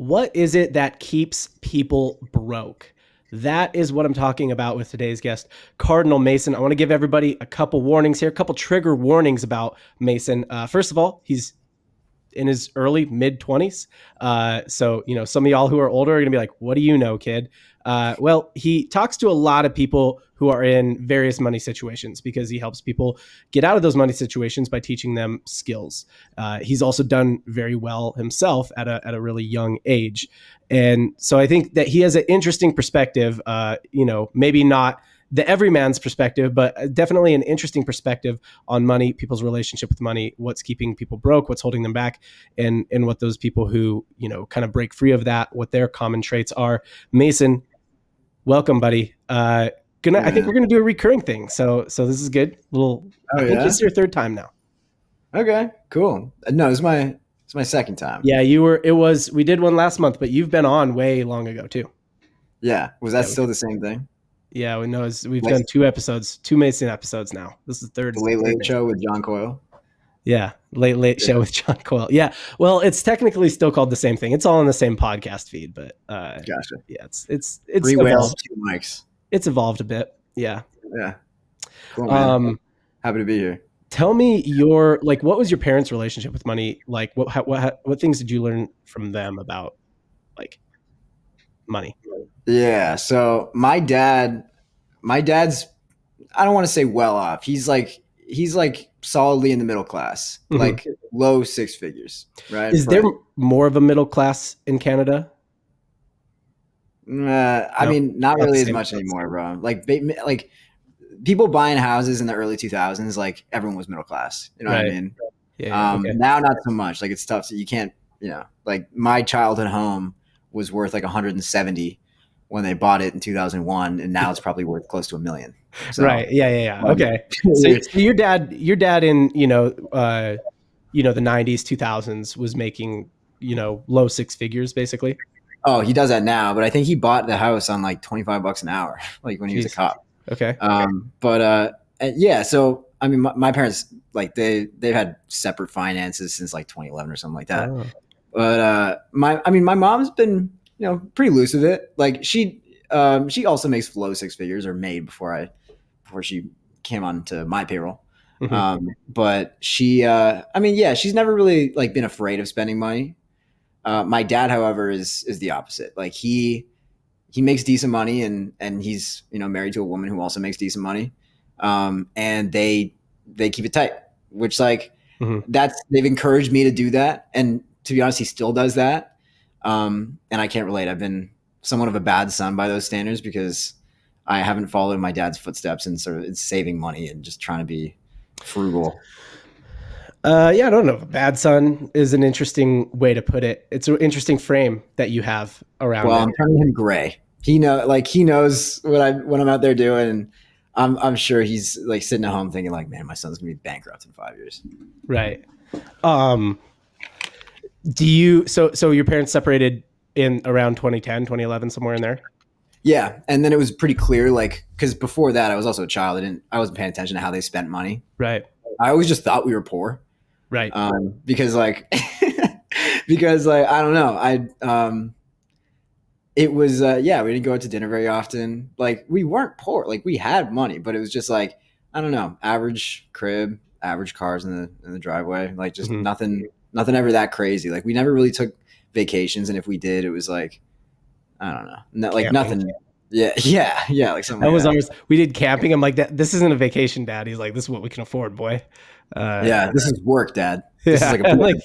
what is it that keeps people broke? That is what I'm talking about with today's guest, Cardinal Mason. I want to give everybody a couple warnings here, a couple trigger warnings about Mason. First of all, he's in his early mid 20s. So, some of y'all who are older are going to be like, what do you know, kid? Well, he talks to a lot of people who are in various money situations because he helps people get out of those money situations by teaching them skills. He's also done very well himself at a really young age. And so I think that he has an interesting perspective, maybe not the everyman's perspective, but definitely an interesting perspective on money, people's relationship with money, what's keeping people broke, what's holding them back, and what those people who, kind of break free of that, what their common traits are. Mason, welcome, buddy. I think we're gonna do a recurring thing. So this is good. I think this is your third time now. Okay, cool. No, it's my second time. Yeah, we did one last month, but you've been on way long ago too. Yeah. Was that still the same thing? Yeah, we've done 2 Mason episodes now. This is the third. The Late Show with John Coyle. Yeah, Late Show with John Coyle. Yeah, well, it's technically still called the same thing. It's all in the same podcast feed, but gotcha. Yeah, it's 3 whales, 2 mics. It's evolved a bit. Yeah. Yeah. Cool, man. Happy to be here. Tell me what was your parents' relationship with money? Like, what things did you learn from them about like money? Yeah. So my dad's, I don't want to say well off. He's like solidly in the middle class, like low 6 figures, right? Is there more of a middle class in Canada? I mean, not really as much anymore, bro. Like people buying houses in the early 2000s, like everyone was middle class. You know what I mean? Yeah. Okay. Now, not so much. Like it's tough. So you can't, like my childhood home was worth like 170 when they bought it in 2001, and now it's probably worth close to $1 million. So, right. Yeah. Okay. So your dad in the 90s, 2000s was making low 6 figures basically. Oh, he does that now, but I think he bought the house on like $25 an hour, like when he was a cop. Okay. Yeah. So I mean, my parents, like they've had separate finances since like 2011 or something like that. Oh. But my mom's been pretty loose with it. Like she also makes low 6 figures, or made before she came onto my payroll. Mm-hmm. But she, she's never really like been afraid of spending money. My dad, however, is the opposite. Like he makes decent money, and he's married to a woman who also makes decent money. And they keep it tight, which like they've encouraged me to do that. And to be honest, he still does that. And I can't relate. I've been somewhat of a bad son by those standards because I haven't followed in my dad's footsteps and sort of saving money and just trying to be frugal. I don't know. Bad son is an interesting way to put it. It's an interesting frame that you have around. Well, I'm turning him gray. He knows what I'm out there doing, and I'm sure he's like sitting at home thinking like, man, my son's gonna be bankrupt in 5 years. Right. So your parents separated in around 2010, 2011, somewhere in there? Yeah. And then it was pretty clear, like, because before that I was also a child. I wasn't paying attention to how they spent money. Right. I always just thought we were poor. Right. Because I don't know. It was, we didn't go out to dinner very often. Like we weren't poor. Like we had money, but it was just like, I don't know, average crib, average cars in the driveway. Like just nothing ever that crazy. Like we never really took vacations. And if we did, it was like, I don't know, like camping. Nothing. Yeah. Like something. That was always, we did camping. I'm like, this isn't a vacation, Dad. He's like, this is what we can afford, boy. This is work, Dad. This is like a like,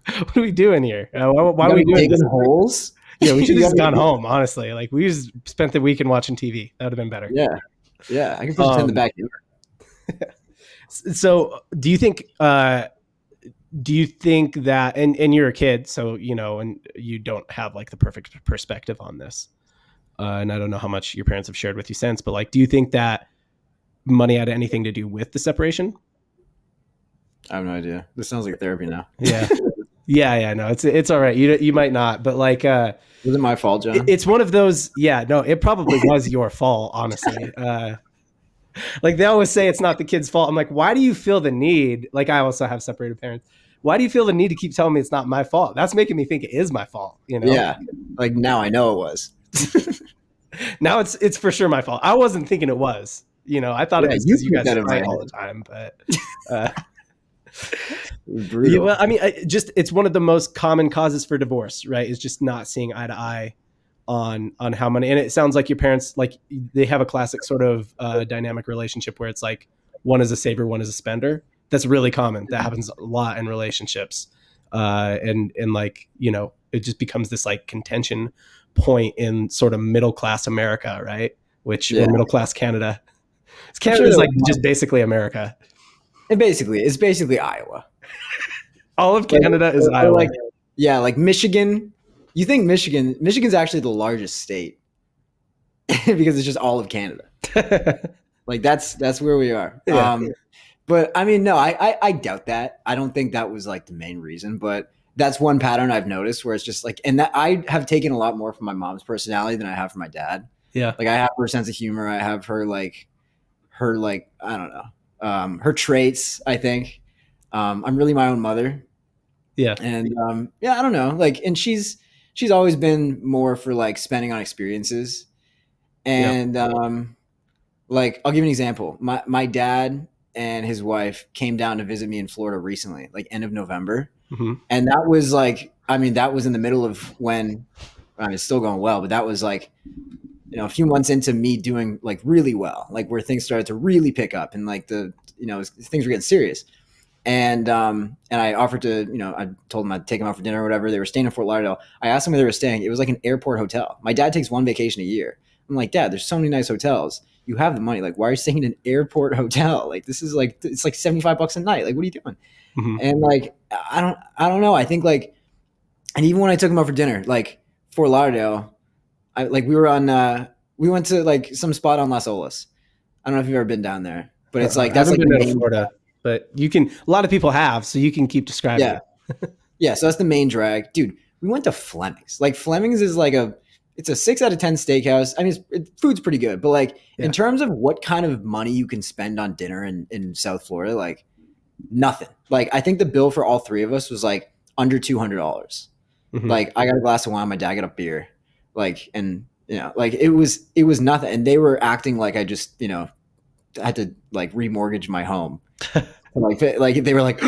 what are we doing here? Why are we doing this? Holes? Yeah, we should have just gone home, honestly. Like we just spent the weekend watching TV. That would have been better. Yeah. I can put it in the backyard. So do you think that, and you're a kid, so, and you don't have like the perfect perspective on this. And I don't know how much your parents have shared with you since, but like, do you think that money had anything to do with the separation? I have no idea. This sounds like therapy now. Yeah. Yeah. No, it's all right. You might not, but like, was it my fault, John? It's one of those. Yeah, no, it probably was your fault, honestly. Like they always say it's not the kid's fault. I'm like, why do you feel the need? Like I also have separated parents. Why do you feel the need to keep telling me it's not my fault? That's making me think it is my fault, you know? Yeah. Like now I know it was. Now it's for sure my fault. I wasn't thinking it was. You know, I thought it Yeah, was you because you put guys that in my fight all the head. time, but uh, yeah, well, Brutal. I mean, it's one of the most common causes for divorce, right? Is just not seeing eye to eye on how money. And it sounds like your parents, like, they have a classic sort of dynamic relationship where it's like one is a saver, one is a spender. That's really common. That happens a lot in relationships, and like, you know, it just becomes this like contention point in sort of middle class America, right? Which Yeah. we're middle class Canada. I'm sure Canada's there like was just basically America. it's basically Iowa. All of Like, Canada is or Iowa. like, yeah, like Michigan. You think Michigan's actually the largest state because it's just all of Canada. Like that's where we are. Yeah. But I mean, no, I doubt that. I don't think that was like the main reason, but that's one pattern I've noticed where it's just like, and that I have taken a lot more from my mom's personality than I have from my dad. Yeah. Like I have her sense of humor. I have her like, I don't know, her traits, I think. I'm really my own mother. Yeah. And yeah, I don't know. Like, and she's always been more for like spending on experiences. Yeah. And like, I'll give you an example. My dad and his wife came down to visit me in Florida recently, like end of November, Mm-hmm. and that was like, I mean, that was in the middle of when, I mean, it's still going well, but that was like, you know, a few months into me doing like really well, like where things started to really pick up and like you know, things were getting serious. And I offered to, you know, I told them I'd take them out for dinner or whatever. They were staying in Fort Lauderdale. I asked them where they were staying. It was like an airport hotel. My dad takes one vacation a year. I'm like, Dad, there's so many nice hotels. You have the money. Like, why are you staying in an airport hotel? Like, this is like, it's like $75 a night. Like, what are you doing? Mm-hmm. And like, I don't know. I think like, and even when I took them out for dinner, like Fort Lauderdale, like we went to like some spot on Las Olas. I don't know if you've ever been down there, but it's like, I that's haven't like been the to main, Florida, but you can. A lot of people have, so you can keep describing yeah. it. Yeah, so that's the main drag, dude. We went to Fleming's. Like Fleming's is like it's a 6 out of 10 steakhouse. I mean, food's pretty good, but like Yeah. in terms of what kind of money you can spend on dinner in South Florida, like nothing. Like I think the bill for all three of us was like under $200. Mm-hmm. Like I got a glass of wine, my dad got a beer, like, and you know, like it was nothing. And they were acting like I just, you know, had to like remortgage my home. like they were like.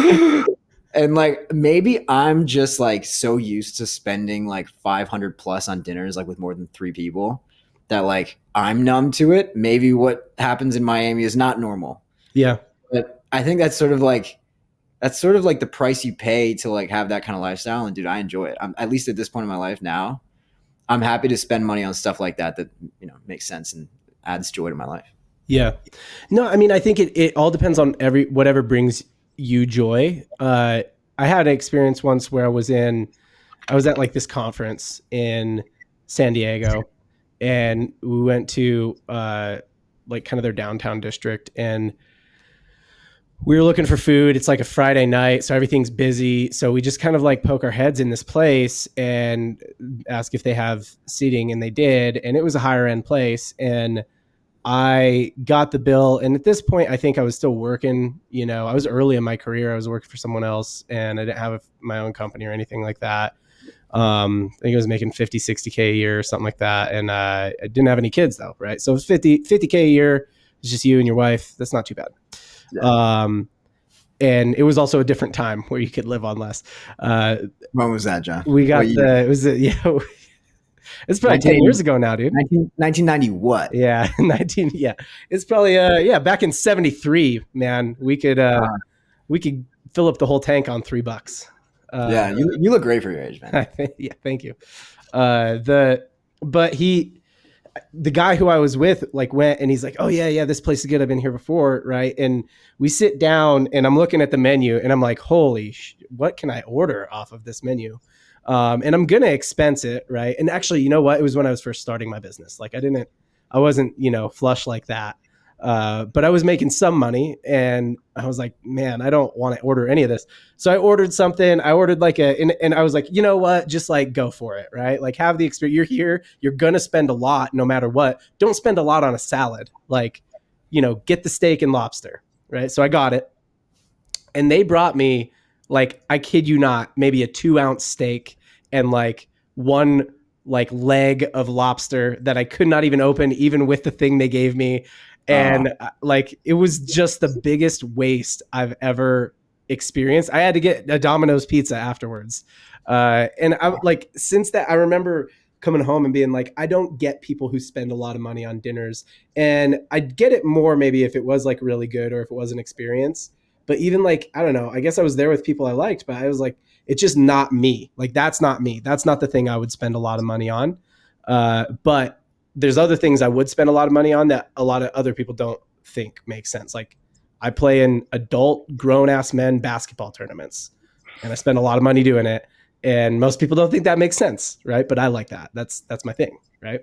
And like maybe I'm just like so used to spending like 500 plus on dinners like with more than 3 people that like I'm numb to it. Maybe what happens in Miami is not normal. Yeah. But I think that's sort of like the price you pay to like have that kind of lifestyle. And dude, I enjoy it. I'm at least at this point in my life now, I'm happy to spend money on stuff like that you know makes sense and adds joy to my life. Yeah. No, I mean, I think it all depends on whatever brings you joy. I had an experience once where I was at like this conference in San Diego, and we went to like kind of their downtown district, and we were looking for food. It's like a Friday night, so everything's busy. So we just kind of like poke our heads in this place and ask if they have seating, and they did. And it was a higher end place. And I got the bill. And at this point, I think I was still working. You know, I was early in my career. I was working for someone else, and I didn't have my own company or anything like that. I think I was making 50, 60K a year or something like that. And I didn't have any kids though, right? So it was 50K a year. It's just you and your wife. That's not too bad. Yeah. And it was also a different time where you could live on less. When was that, John? We got it's probably 10 years ago now, dude. 1990 what? Yeah. 19. Yeah. It's probably, back in 73, man, we could fill up the whole tank on $3. Yeah. You look great for your age, man. Yeah. Thank you. But the guy who I was with like went and he's like, oh yeah, this place is good. I've been here before. Right. And we sit down and I'm looking at the menu and I'm like, holy, what can I order off of this menu? And I'm going to expense it. Right. And actually, you know what? It was when I was first starting my business. Like I wasn't, flush like that. But I was making some money and I was like, man, I don't want to order any of this. So I ordered something. I ordered and I was like, you know what? Just like go for it. Right. Like have the experience. You're here. You're going to spend a lot no matter what. Don't spend a lot on a salad. Like, get the steak and lobster. Right. So I got it. And they brought me like I kid you not, maybe a 2-ounce steak and like one like leg of lobster that I could not even open, even with the thing they gave me. Uh, And like it was just the biggest waste I've ever experienced. I had to get a Domino's pizza afterwards. And I like since that I remember coming home and being like, I don't get people who spend a lot of money on dinners. And I'd get it more maybe if it was like really good or if it was an experience. But even like, I don't know, I guess I was there with people I liked, but I was like, it's just not me. Like, that's not me. That's not the thing I would spend a lot of money on. But there's other things I would spend a lot of money on that a lot of other people don't think make sense. Like, I play in adult grown ass men basketball tournaments and I spend a lot of money doing it. And most people don't think that makes sense, right? But I like that. That's my thing, right?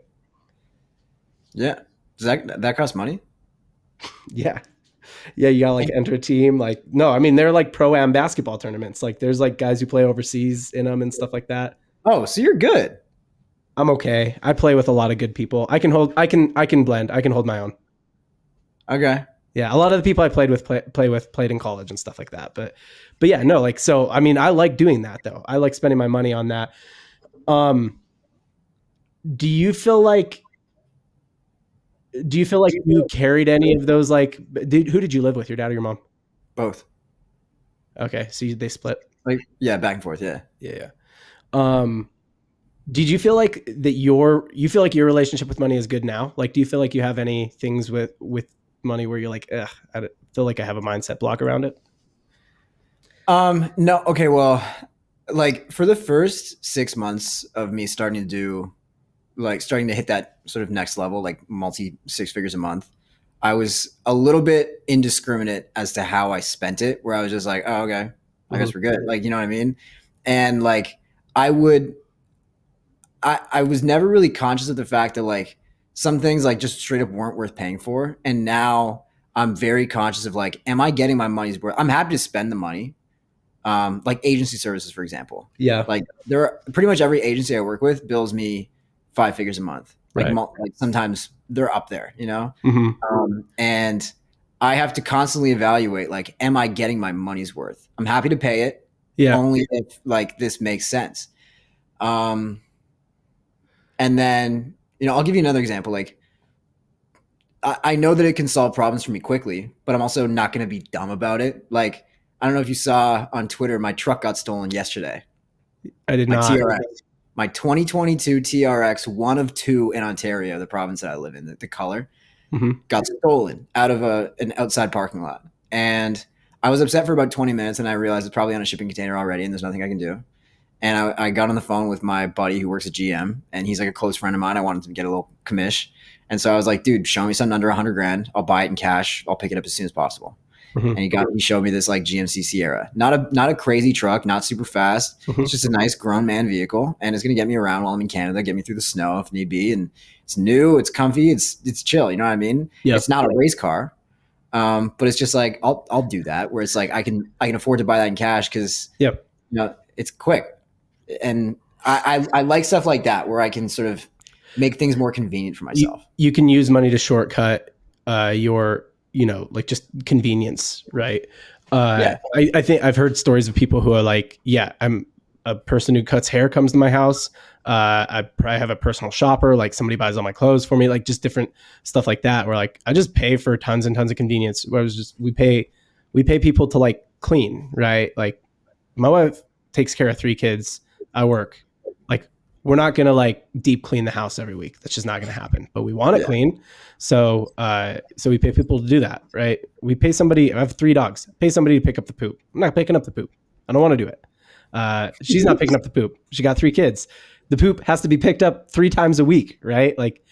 yeah. Does that cost money? Yeah. Yeah, you gotta like enter a team. Like, no, I mean they're like pro-am basketball tournaments. Like there's like guys who play overseas in them and stuff like that. Oh, so you're good. I'm okay. I play with a lot of good people. I can blend. I can hold my own. Okay. Yeah, a lot of the people I played in college and stuff like that. But yeah, no, like so I mean I like doing that though. I like spending my money on that. Um do you feel like you carried any of those like who did you live with, your dad or your mom? Both. Okay, so they split. Like, yeah, back and forth. Yeah. Yeah, yeah. Um did you feel like you feel like your relationship with money is good now? Like, do you feel like you have any things with money where you're like, ugh, feel like I have a mindset block around it? No. Okay. Well, like for the first 6 months of me starting to do, like starting to hit that sort of next level, like multi six figures a month, I was a little bit indiscriminate as to how I spent it, where I was just like, oh, okay, I Mhm. guess we're good. Like, you know what I mean? And like, I would, I was never really conscious of the fact that like some things like just straight up weren't worth paying for. And now I'm very conscious of like, am I getting my money's worth? I'm happy to spend the money. Like agency services, for example. Yeah. Like there are pretty much every agency I work with bills me 5 figures a month. Like, Right. like sometimes they're up there, you know? Hmm. And I have to constantly evaluate, like, am I getting my money's worth? I'm happy to pay it Yeah. only if like this makes sense. Um, and then, I'll give you another example. Like, I know that it can solve problems for me quickly, but I'm also not going to be dumb about it. Like, I don't know if you saw on Twitter, my truck got stolen yesterday. I did My not. TRX, my 2022 TRX, one of two in Ontario, the province that I live in, the color, Hmm. got stolen out of an outside parking lot. And I was upset for about 20 minutes, and I realized it's probably on a shipping container already, and there's nothing I can do. And I got on the phone with my buddy who works at GM, and he's like a close friend of mine. I wanted to get a little commish. And so I was like, dude, show me something under 100 grand. I'll buy it in cash. I'll pick it up as soon as possible. Hmm. And he showed me this like GMC Sierra, not a crazy truck, not super fast. Hmm. It's just a nice grown man vehicle, and it's gonna get me around while I'm in Canada, get me through the snow if need be. And it's new, it's comfy, it's chill. You know what I mean? Yeah. It's not a race car, but it's just like I'll do that. Where it's like I can afford to buy that in cash because Yeah. it's quick, and I like stuff like that where I can sort of make things more convenient for myself. You can use money to shortcut your, like just convenience, right? Yeah. I think I've heard stories of people who are like, yeah, I'm a person who cuts hair comes to my house. I probably have a personal shopper, like somebody buys all my clothes for me, like just different stuff like that. Where like I just pay for tons and tons of convenience. Where we pay people to like clean, right? Like my wife takes care of 3 kids. I work. Like we're not gonna like deep clean the house every week. That's just not gonna happen. But we want it clean, so so we pay people to do that, right? We pay somebody. I have 3 dogs. Pay somebody to pick up the poop. I'm not picking up the poop. I don't want to do it. She's not picking up the poop. She got 3 kids. The poop has to be picked up 3 times a week, right? Like,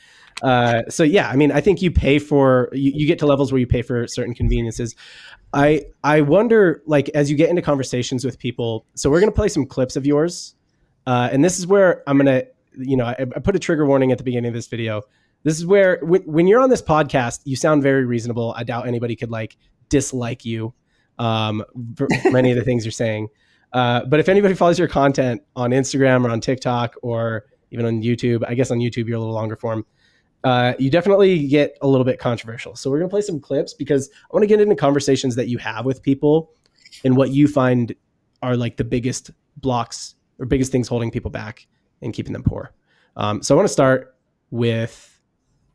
so yeah. I mean, I think you pay for you get to levels where you pay for certain conveniences. I wonder, like, as you get into conversations with people. So we're gonna play some clips of yours. And this is where I'm going to, I put a trigger warning at the beginning of this video. This is where, when you're on this podcast, you sound very reasonable. I doubt anybody could like dislike you for many of the things you're saying. But if anybody follows your content on Instagram or on TikTok or even on YouTube, I guess on YouTube, you're a little longer form. You definitely get a little bit controversial. So we're going to play some clips because I want to get into conversations that you have with people and what you find are like the biggest blocks or biggest things holding people back and keeping them poor. So I want to start with,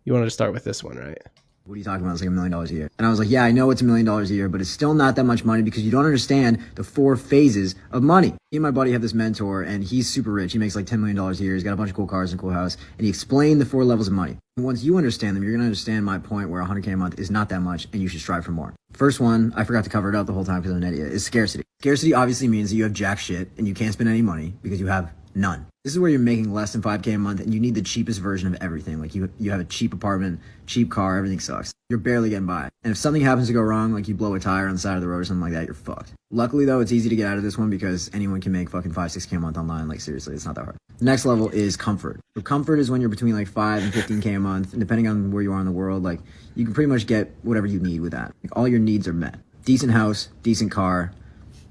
you wanted to start with this one, right? What are you talking about? It's like $1 million a year. And I was like, yeah, I know it's $1 million a year, but it's still not that much money because you don't understand the 4 phases of money. Me and my buddy have this mentor and he's super rich. He makes like $10 million a year. He's got a bunch of cool cars and a cool house. And he explained the 4 levels of money. And once you understand them, you're going to understand my point where 100K a month is not that much and you should strive for more. First one, I forgot to cover it up the whole time because I'm an idiot, is scarcity. Scarcity obviously means that you have jack shit and you can't spend any money because you have none. This is where you're making less than 5K a month and you need the cheapest version of everything. Like you have a cheap apartment, cheap car, everything sucks. You're barely getting by. And if something happens to go wrong, like you blow a tire on the side of the road or something like that, you're fucked. Luckily though, it's easy to get out of this one because anyone can make fucking 5-6K a month online. Like seriously, it's not that hard. The next level is comfort. So comfort is when you're between like 5 and 15K a month. And depending on where you are in the world, like you can pretty much get whatever you need with that. Like all your needs are met. Decent house, decent car.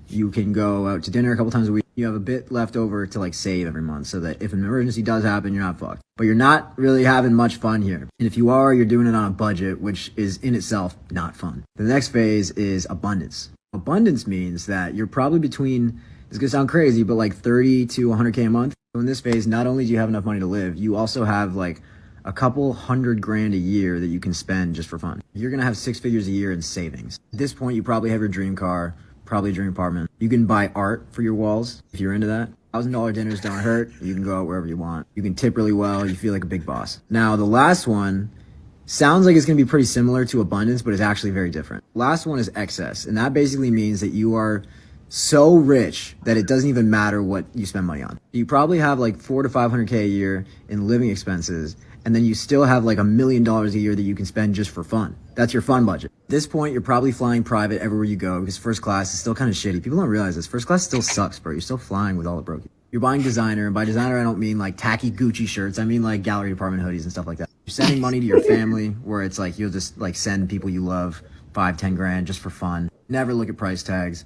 You can go out to dinner a couple times a week. You have a bit left over to like save every month so that if an emergency does happen, you're not fucked. But you're not really having much fun here. And if you are, you're doing it on a budget, which is in itself not fun. The next phase is abundance. Abundance means that you're probably between, it's gonna sound crazy, but like 30 to 100K a month. So in this phase, not only do you have enough money to live, you also have like a couple $100,000 a year that you can spend just for fun. You're gonna have 6 figures a year in savings. At this point, you probably have your dream car, probably a dream apartment. You can buy art for your walls if you're into that. $1,000 dinners don't hurt. You can go out wherever you want. You can tip really well. You feel like a big boss. Now, the last one sounds like it's going to be pretty similar to abundance, but it's actually very different. Last one is excess. And that basically means that you are so rich that it doesn't even matter what you spend money on. You probably have like 400 to 500K a year in living expenses. And then you still have like $1 million a year that you can spend just for fun. That's your fun budget. At this point, you're probably flying private everywhere you go because first class is still kind of shitty. People don't realize this. First class still sucks, bro. You're still flying with all the broken. You're buying designer, and by designer, I don't mean like tacky Gucci shirts. I mean like gallery department hoodies and stuff like that. You're sending money to your family where it's like you'll just like send people you love 5-10 grand just for fun. Never look at price tags.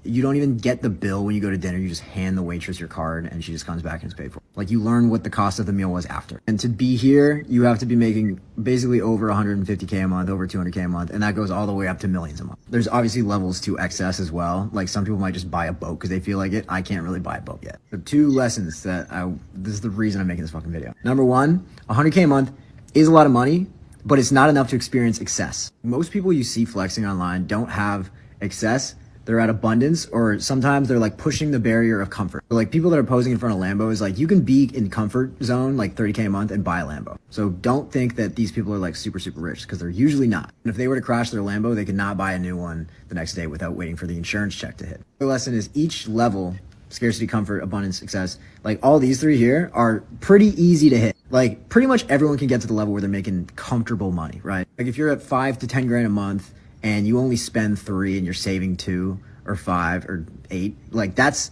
You don't even get the bill when you go to dinner. You just hand the waitress your card and she just comes back and it's paid for. Like you learn what the cost of the meal was after. And to be here, you have to be making basically over 150K a month, over 200K a month. And that goes all the way up to millions a month. There's obviously levels to excess as well. Like some people might just buy a boat because they feel like it. I can't really buy a boat yet. So 2 lessons this is the reason I'm making this fucking video. Number 1, 100K a month is a lot of money, but it's not enough to experience excess. Most people you see flexing online don't have excess. They're at abundance, or sometimes they're like pushing the barrier of comfort. But like people that are posing in front of Lambos, like you can be in comfort zone, like 30K a month and buy a Lambo. So don't think that these people are like super, super rich because they're usually not. And if they were to crash their Lambo, they could not buy a new one the next day without waiting for the insurance check to hit. The lesson is each level, scarcity, comfort, abundance, success, like all these 3 here are pretty easy to hit. Like pretty much everyone can get to the level where they're making comfortable money, right? Like if you're at 5 to 10 grand a month, and you only spend 3 and you're saving 2 or 5 or 8, like that's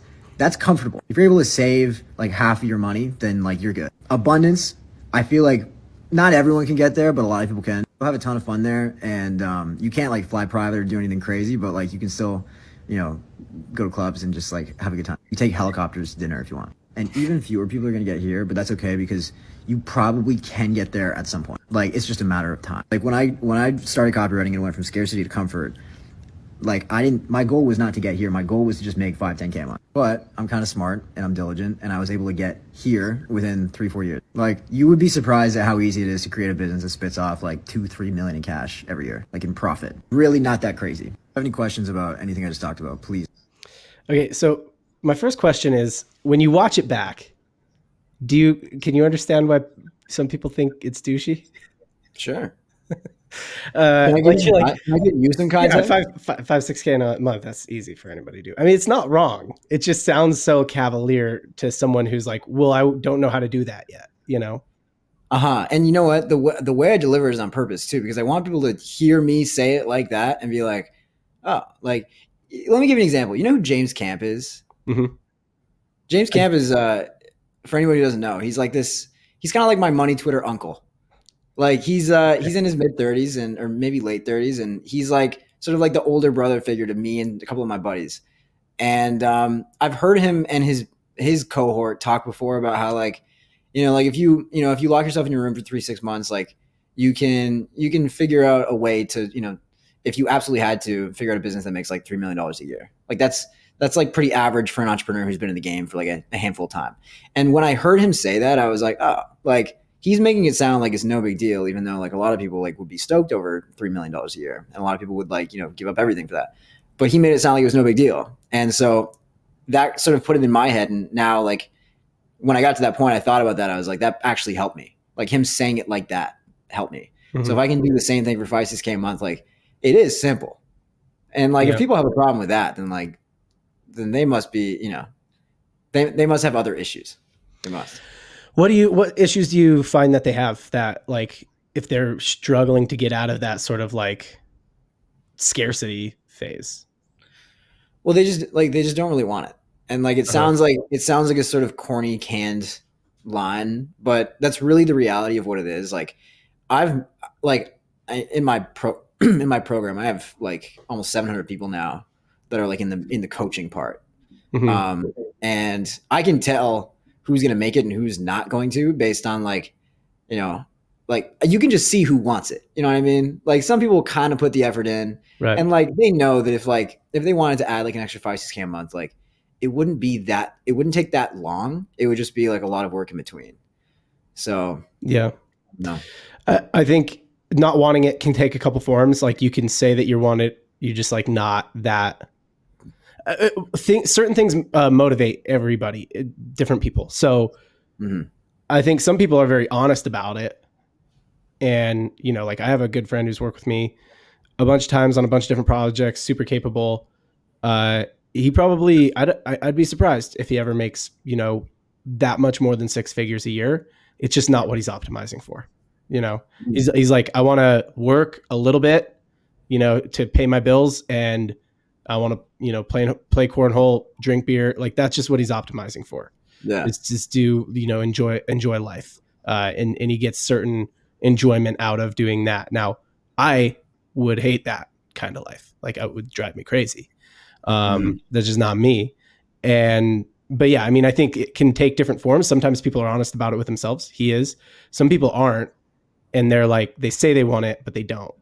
comfortable. If you're able to save like half of your money, then like you're good. Abundance, I feel like not everyone can get there, but a lot of people can. You'll have a ton of fun there, and you can't like fly private or do anything crazy, but like you can still, go to clubs and just like have a good time. You take helicopters to dinner if you want. And even fewer people are going to get here, but that's okay because you probably can get there at some point. Like it's just a matter of time. Like when I started copywriting and went from scarcity to comfort, like my goal was not to get here. My goal was to just make 5-10K a month. But I'm kind of smart and I'm diligent and I was able to get here within 3-4 years. Like you would be surprised at how easy it is to create a business that spits off like 2-3 million in cash every year, like in profit. Really not that crazy. If you have any questions about anything I just talked about, please. Okay. So my first question is, when you watch it back, can you understand why some people think it's douchey? Sure. Can I get you some content? Yeah, 5-6K in a month. That's easy for anybody to do. I mean, it's not wrong. It just sounds so cavalier to someone who's like, well, I don't know how to do that yet, And you know what? The way I deliver is on purpose too, because I want people to hear me say it like that and be like, oh, like, let me give you an example. You know who James Camp is? Mm-hmm. James Camp is, for anybody who doesn't know, he's like this, he's kind of like my money Twitter uncle. Like he's in his mid 30s or maybe late 30s. And he's like sort of like the older brother figure to me and a couple of my buddies. And, I've heard him and his cohort talk before about how like, like if you lock yourself in your room for 3-6 months, like you can figure out a way to, if you absolutely had to figure out a business that makes like $3 million a year. Like that's That's like pretty average for an entrepreneur who's been in the game for like a handful of time. And when I heard him say that, I was like, oh, like he's making it sound like it's no big deal, even though like a lot of people like would be stoked over $3 million a year, and a lot of people would like give up everything for that. But he made it sound like it was no big deal, and so that sort of put it in my head. And now like when I got to that point, I thought about that. I was like, that actually helped me. Like him saying it like that helped me. Mm-hmm. So if I can do the same thing for 5-6K a month, like it is simple. And like if people have a problem with that, then they must be, they must have other issues. They must. What issues do you find that they have, that like if they're struggling to get out of that sort of like scarcity phase? Well, they just don't really want it. And like it sounds like a sort of corny, canned line, but that's really the reality of what it is. Like in my program, I have like almost 700 people now that are like in the coaching part. Mm-hmm. And I can tell who's going to make it and who's not going to based on like you can just see who wants it. You know what I mean? Like some people kind of put the effort in, right? And like they know that if they wanted to add like an extra 5-6K a month, like it wouldn't take that long. It would just be like a lot of work in between. So yeah, no, I think not wanting it can take a couple forms. Like you can say that you want it, you just like not that. Certain things motivate everybody, different people. So I think some people are very honest about it. And, like I have a good friend who's worked with me a bunch of times on a bunch of different projects, super capable. He probably, I'd be surprised if he ever makes, that much more than 6 figures a year. It's just not what he's optimizing for. He's like, I want to work a little bit, to pay my bills, and I want to, play cornhole, drink beer. Like that's just what he's optimizing for. Yeah. It's just enjoy life. And he gets certain enjoyment out of doing that. Now I would hate that kind of life. Like it would drive me crazy. That's just not me. But yeah, I mean, I think it can take different forms. Sometimes people are honest about it with themselves. He is. Some people aren't. And they're like, they say they want it, but they don't.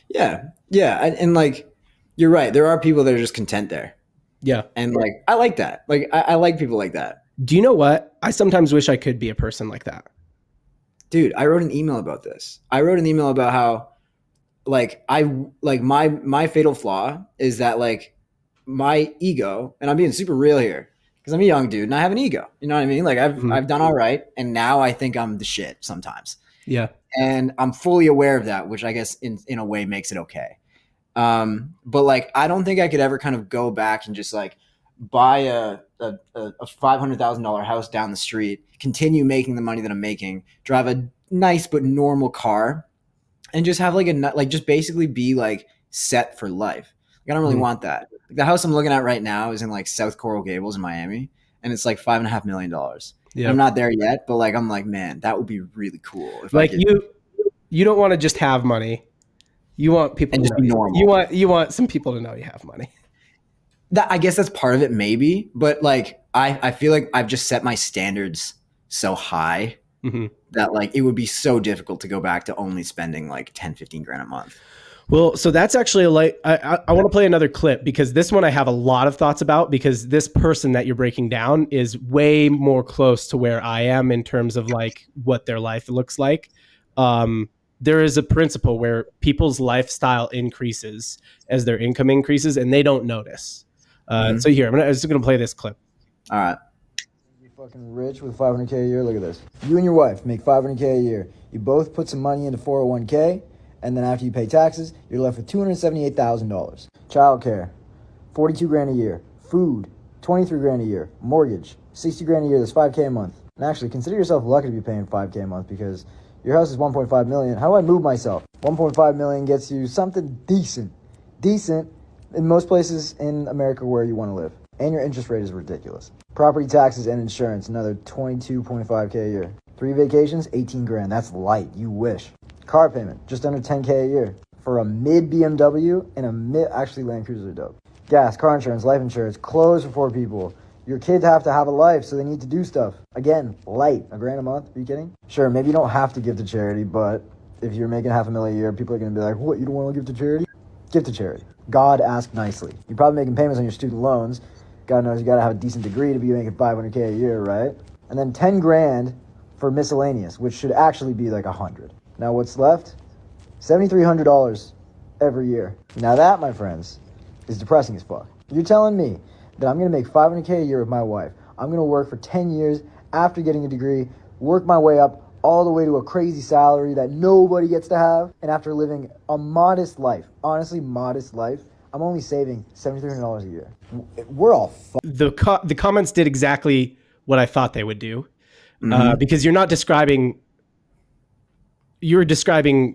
Yeah. Yeah. And like, you're right. There are people that are just content there. Yeah. And like, I like that. Like, I like people like that. Do you know what? I sometimes wish I could be a person like that. Dude, I wrote an email about this. I wrote an email about how like my fatal flaw is that like my ego, and I'm being super real here because I'm a young dude and I have an ego. You know what I mean? Like I've done all right, and now I think I'm the shit sometimes. Yeah. And I'm fully aware of that, which I guess in a way makes it okay. But like I don't think I could ever kind of go back and just like buy a $500,000 house down the street, continue making the money that I'm making, drive a nice but normal car, and just have just basically be like set for life. Like I don't really want that. Like the house I'm looking at right now is in like South Coral Gables in Miami, and it's like $5.5 million. Yeah. I'm not there yet, but like I'm like, man, that would be really cool. If like you don't want to just have money. You want people to be normal. You want some people to know you have money. That I guess that's part of it, maybe. But like I feel like I've just set my standards so high that like it would be so difficult to go back to only spending like 10-15 grand a month. Well, so that's actually I want to play another clip, because this one I have a lot of thoughts about, because this person that you're breaking down is way more close to where I am in terms of like what their life looks like. There is a principle where people's lifestyle increases as their income increases, and they don't notice. So here, I'm just going to play this clip. All right. You're fucking rich with $500K a year. Look at this. You and your wife make $500K a year. You both put some money into 401K, and then after you pay taxes, you're left with $278,000. Childcare, 42 grand a year. Food, 23 grand a year. Mortgage, 60 grand a year. That's 5K a month. And actually, consider yourself lucky to be paying 5K a month, because your house is 1.5 million. How do I move myself? 1.5 million gets you something decent in most places in America where you want to live. And your interest rate is ridiculous. Property taxes and insurance, another 22.5K a year. 3 vacations, 18 grand. That's light. You wish. Car payment, just under 10K a year. For a mid BMW and a mid, actually Land Cruisers are dope. Gas, car insurance, life insurance, clothes for 4 people. Your kids have to have a life, so they need to do stuff. Again, light. $1 grand a month? Are you kidding? Sure, maybe you don't have to give to charity, but if you're making $500,000 a year, people are going to be like, what, you don't want to give to charity? Give to charity. God, ask nicely. You're probably making payments on your student loans. God knows you got to have a decent degree to be making 500K a year, right? And then 10 grand for miscellaneous, which should actually be like 100. Now what's left? $7,300 every year. Now that, my friends, is depressing as fuck. You're telling me that I'm going to make 500K a year with my wife. I'm going to work for 10 years after getting a degree, work my way up all the way to a crazy salary that nobody gets to have. And after living a modest life, honestly, modest life, I'm only saving $7,300 a year. We're all fucked. The comments did exactly what I thought they would do, because you're not describing. You're describing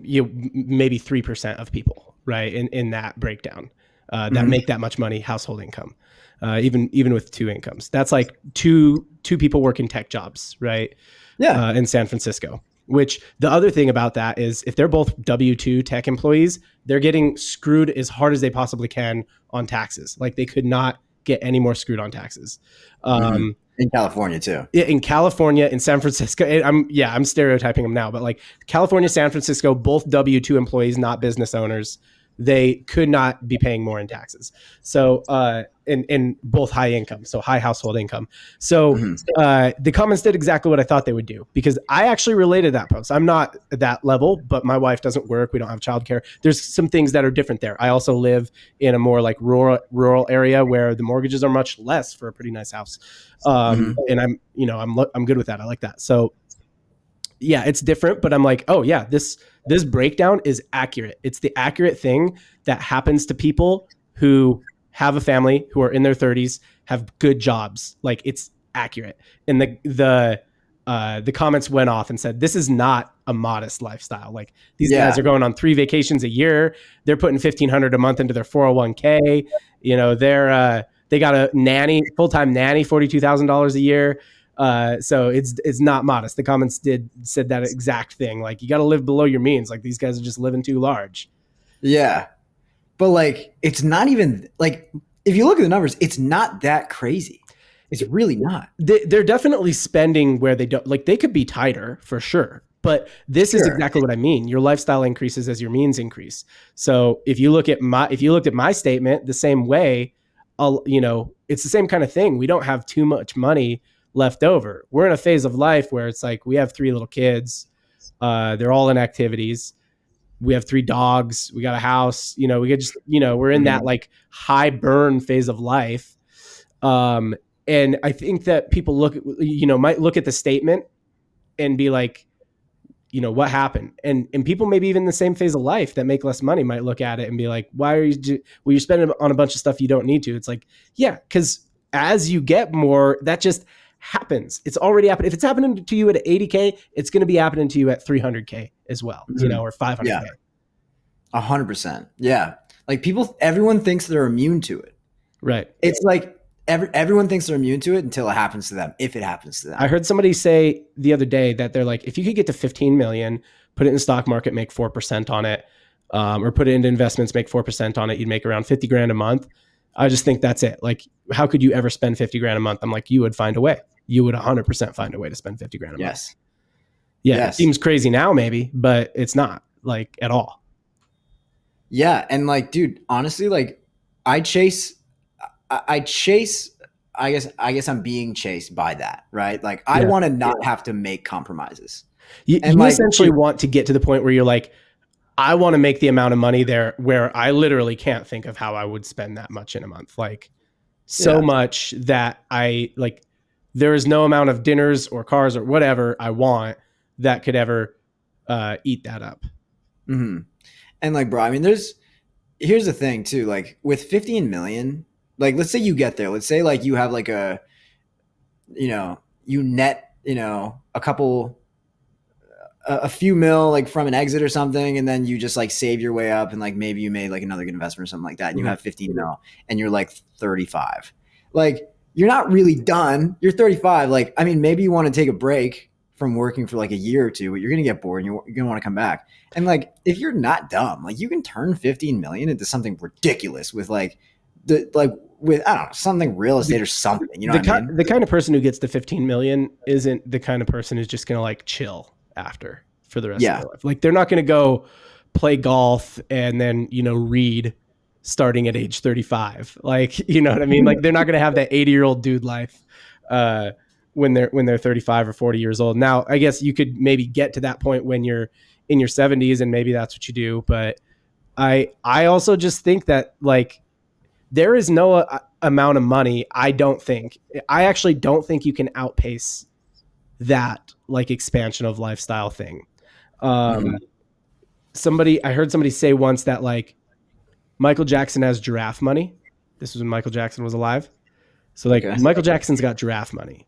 maybe 3% of people, right? In that breakdown, that make that much money, household income, even with two incomes. That's like two people working tech jobs, right? Yeah. In San Francisco. Which the other thing about that is if they're both W-2 tech employees, they're getting screwed as hard as they possibly can on taxes. Like they could not get any more screwed on taxes. In California too. In California, in San Francisco, I'm stereotyping them now, but like California, San Francisco, both W-2 employees, not business owners, they could not be paying more in taxes. So, in both high income, so high household income. So, the comments did exactly what I thought they would do, because I actually related that post. I'm not at that level, but my wife doesn't work. We don't have childcare. There's some things that are different there. I also live in a more like rural area where the mortgages are much less for a pretty nice house. And I'm good with that. I like that. So yeah, it's different, but I'm like, oh yeah, this breakdown is accurate. It's the accurate thing that happens to people who have a family, who are in their 30s, have good jobs. Like it's accurate. And the comments went off and said, this is not a modest lifestyle. Like these guys are going on 3 vacations a year. They're putting $1,500 a month into their 401k. You know, they got a nanny, full-time nanny, $42,000 a year. So it's not modest. The comments said that exact thing. Like you got to live below your means. Like these guys are just living too large. Yeah. But like, it's not even like, if you look at the numbers, it's not that crazy. It's really not. They're definitely spending where they don't, like they could be tighter for sure. But this is exactly what I mean. Your lifestyle increases as your means increase. So if you looked at my statement the same way, it's the same kind of thing. We don't have too much money left over. We're in a phase of life where it's like we have 3 little kids. They're all in activities. We have 3 dogs. We got a house. We could just, we're in that like high burn phase of life. And I think that people might look at the statement and be like, what happened? And people maybe even in the same phase of life that make less money might look at it and be like, why are you're spending on a bunch of stuff you don't need to? It's like, yeah, because as you get more, that just happens. It's already happened. If it's happening to you at 80K, it's going to be happening to you at 300K as well, or 500K. Yeah. 100%. Yeah. Like everyone thinks they're immune to it. Right. It's like everyone thinks they're immune to it until it happens to them, if it happens to them. I heard somebody say the other day that they're like, if you could get to 15 million, put it in the stock market, make 4% on it, or put it into investments, make 4% on it, you'd make around 50 grand a month. I just think that's it. Like, how could you ever spend 50 grand a month? I'm like, you would find a way. You would 100% find a way to spend 50 grand a month. Yes. Yeah. Yes. It seems crazy now maybe, but it's not like at all. Yeah. And like, dude, honestly, like I guess I'm being chased by that, right? Like I want to not have to make compromises. You essentially want to get to the point where you're like, I want to make the amount of money there where I literally can't think of how I would spend that much in a month. Like so much that there is no amount of dinners or cars or whatever I want that could ever eat that up. Mm-hmm. And like, bro, I mean, here's the thing too, like with 15 million, like, let's say you get there, let's say like you have like you net, a few mil like from an exit or something. And then you just like save your way up and like, maybe you made like another good investment or something like that. And you have 15 mil and you're like 35, like you're not really done. You're 35. Like, I mean, maybe you want to take a break from working for like a year or two, but you're going to get bored and you're going to want to come back. And like, if you're not dumb, like you can turn 15 million into something ridiculous with I don't know, something real estate or something, the kind of person who gets the 15 million isn't the kind of person who's just going to like chill after for the rest of their life. Like they're not going to go play golf and then, read starting at age 35. Like, you know what I mean? Like they're not going to have that 80-year-old dude life when they're 35 or 40 years old. Now, I guess you could maybe get to that point when you're in your 70s and maybe that's what you do, but I also just think that like there is no amount of money, I actually don't think you can outpace that like expansion of lifestyle thing. Mhm. I heard somebody say once that like Michael Jackson has giraffe money. This was when Michael Jackson was alive. So like Okay. Michael Jackson's got giraffe money.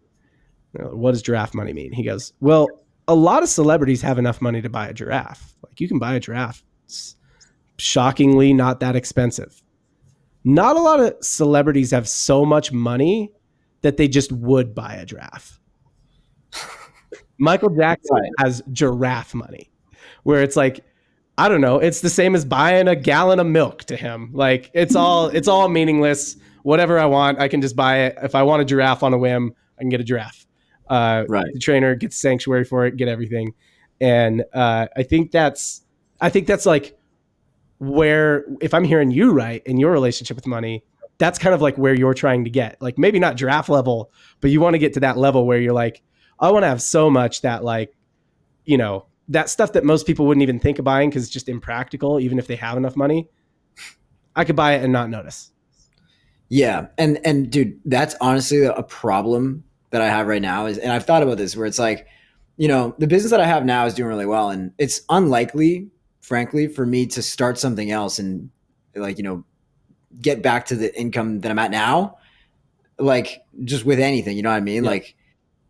What does giraffe money mean? He goes, well, a lot of celebrities have enough money to buy a giraffe. Like you can buy a giraffe. It's shockingly not that expensive. Not a lot of celebrities have so much money that they just would buy a giraffe. Michael Jackson has giraffe money, where it's like, I don't know, it's the same as buying a gallon of milk to him. Like it's all meaningless. Whatever I want, I can just buy it. If I want a giraffe on a whim, I can get a giraffe. Right. The trainer gets sanctuary for it, get everything. And I think that's like where, if I'm hearing you right, in your relationship with money, that's kind of like where you're trying to get. Like maybe not giraffe level, but you want to get to that level where you're like, I want to have so much that like, you know, that stuff that most people wouldn't even think of buying because it's just impractical, even if they have enough money. I could buy it and not notice. Yeah. And dude, that's honestly a problem that I have right now is, and I've thought about this where it's like, you know, the business that I have now is doing really well. And it's unlikely, frankly, for me to start something else and like, you know, get back to the income that I'm at now, like just with anything, you know what I mean? Yeah. Like,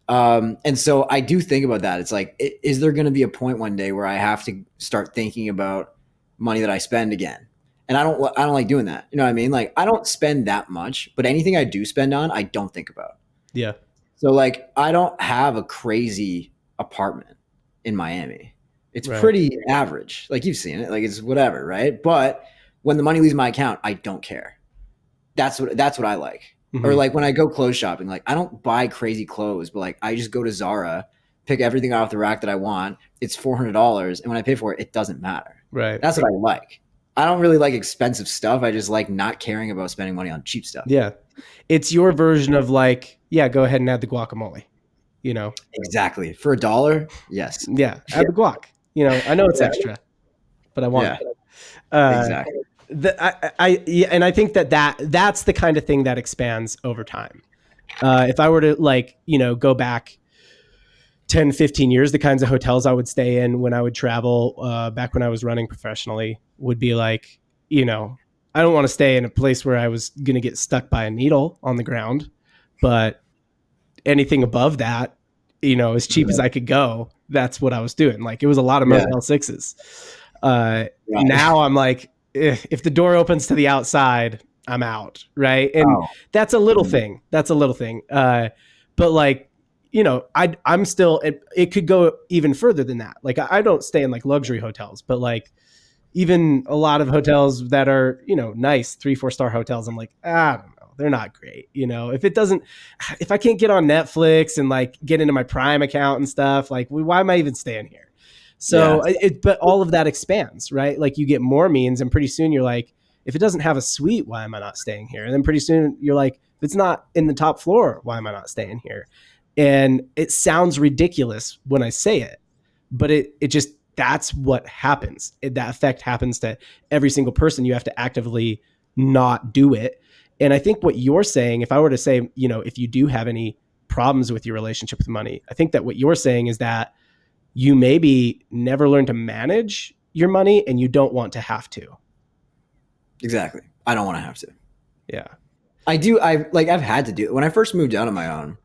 and so I do think about that. It's like, is there going to be a point one day where I have to start thinking about money that I spend again? And I don't like doing that. You know what I mean? Like I don't spend that much, but anything I do spend on, I don't think about. Yeah. So like, I don't have a crazy apartment in Miami. It's Right. pretty average. Like you've seen it, like it's whatever. Right. But when the money leaves my account, I don't care. That's what I like. Or like when I go clothes shopping, like I don't buy crazy clothes, but like I just go to Zara, pick everything off the rack that I want. It's $400, and when I pay for it, it doesn't matter. Right. That's what I like. I don't really like expensive stuff. I just like not caring about spending money on cheap stuff. Yeah. It's your version of like, yeah, go ahead and add the guacamole, you know? Exactly. For $1, yes. Yeah. Add the guac. You know, I know it's extra, but I want it. Exactly. And I think that's the kind of thing that expands over time. If I were to like, you know, go back 10, 15 years, the kinds of hotels I would stay in when I would travel back when I was running professionally would be like, you know, I don't want to stay in a place where I was going to get stuck by a needle on the ground, but anything above that, you know, as cheap as I could go, that's what I was doing. Like it was a lot of Motel 6s. Now I'm like, if the door opens to the outside, I'm out. Right. And that's a little thing. That's a little thing. But like, you know, I'm still, it could go even further than that. Like I don't stay in like luxury hotels, but like even a lot of hotels that are, you know, nice 3-4 star hotels, I'm like, I don't know, they're not great. You know, if I can't get on Netflix and like get into my Prime account and stuff, like why am I even staying here? So but all of that expands, right? Like you get more means and pretty soon you're like, if it doesn't have a suite, why am I not staying here? And then pretty soon you're like, if it's not in the top floor, why am I not staying here? And it sounds ridiculous when I say it, but it just, that's what happens. That effect happens to every single person. You have to actively not do it. And I think what you're saying, if I were to say, you know, if you do have any problems with your relationship with money, I think that what you're saying is that you maybe never learn to manage your money and you don't want to have to. Exactly. I don't want to have to. Yeah. I do. I've had to do it. When I first moved out on my own,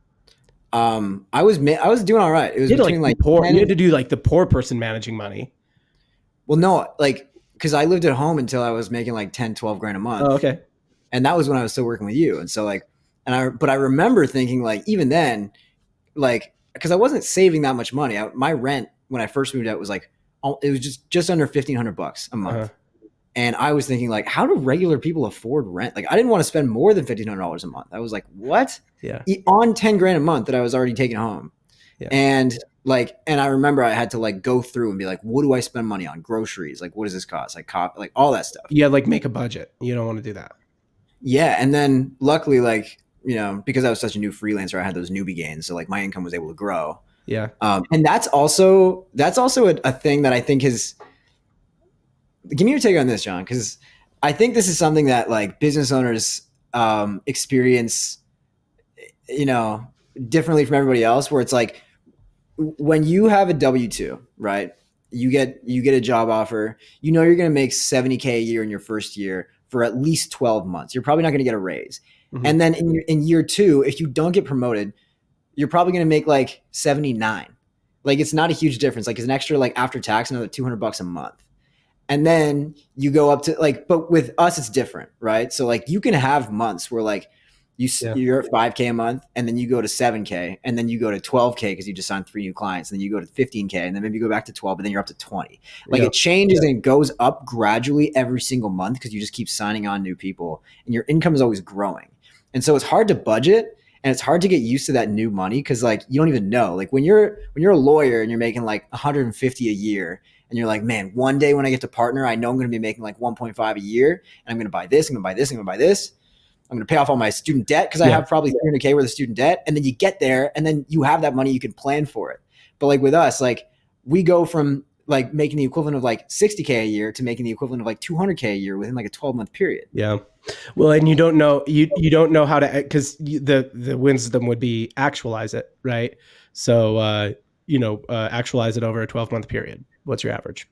I was doing all right. It was between like poor. You had to do like the poor person managing money. Well, no, like because I lived at home until I was making like 10, 12 grand a month. Oh, okay. And that was when I was still working with you. And so like, but I remember thinking like, even then, like, because I wasn't saving that much money. My rent when I first moved out was like, it was just under $1,500 a month. And I was thinking like, how do regular people afford rent? Like I didn't want to spend more than $1,500 a month. I was like, what? Yeah. On 10 grand a month that I was already taking home. Yeah. And like, and I remember I had to like go through and be like, what do I spend money on? Groceries, like what does this cost? Like like all that stuff. Yeah, like make a budget. You don't want to do that. Yeah, and then luckily, like, because I was such a new freelancer, I had those newbie gains, so like my income was able to grow. Yeah. And that's also a thing that I think is. Give me your take on this, John, because I think this is something that like business owners experience, you know, differently from everybody else. Where it's like when you have a W-2, right? You get a job offer. You're going to make 70K a year in your first year for at least 12 months. You're probably not going to get a raise. Mm-hmm. And then in year 2, if you don't get promoted, you're probably going to make like 79. Like it's not a huge difference. Like it's an extra, like after tax, another $200 a month. And then you go up to like, but with us, it's different, right? So like you can have months where like you're at 5K a month, and then you go to 7K, and then you go to 12K because you just signed 3 new clients, and then you go to 15K, and then maybe you go back to 12, and then you're up to 20. Like it changes and it goes up gradually every single month because you just keep signing on new people, and your income is always growing. And so it's hard to budget, and it's hard to get used to that new money because like you don't even know. Like when you're a lawyer and you're making like 150 a year, and you're like, man, one day when I get to partner, I know I'm going to be making like 1.5 a year, and I'm going to buy this, I'm going to buy this, I'm going to buy this. I'm going to pay off all my student debt because I have probably 300K worth of student debt. And then you get there and then you have that money, you can plan for it. But like with us, like we go from like making the equivalent of like 60K a year to making the equivalent of like 200K a year within like a 12-month period. Yeah. Well, and you don't know, you don't know how to, because the wisdom would be actualize it, right? So, actualize it over a 12-month period. What's your average?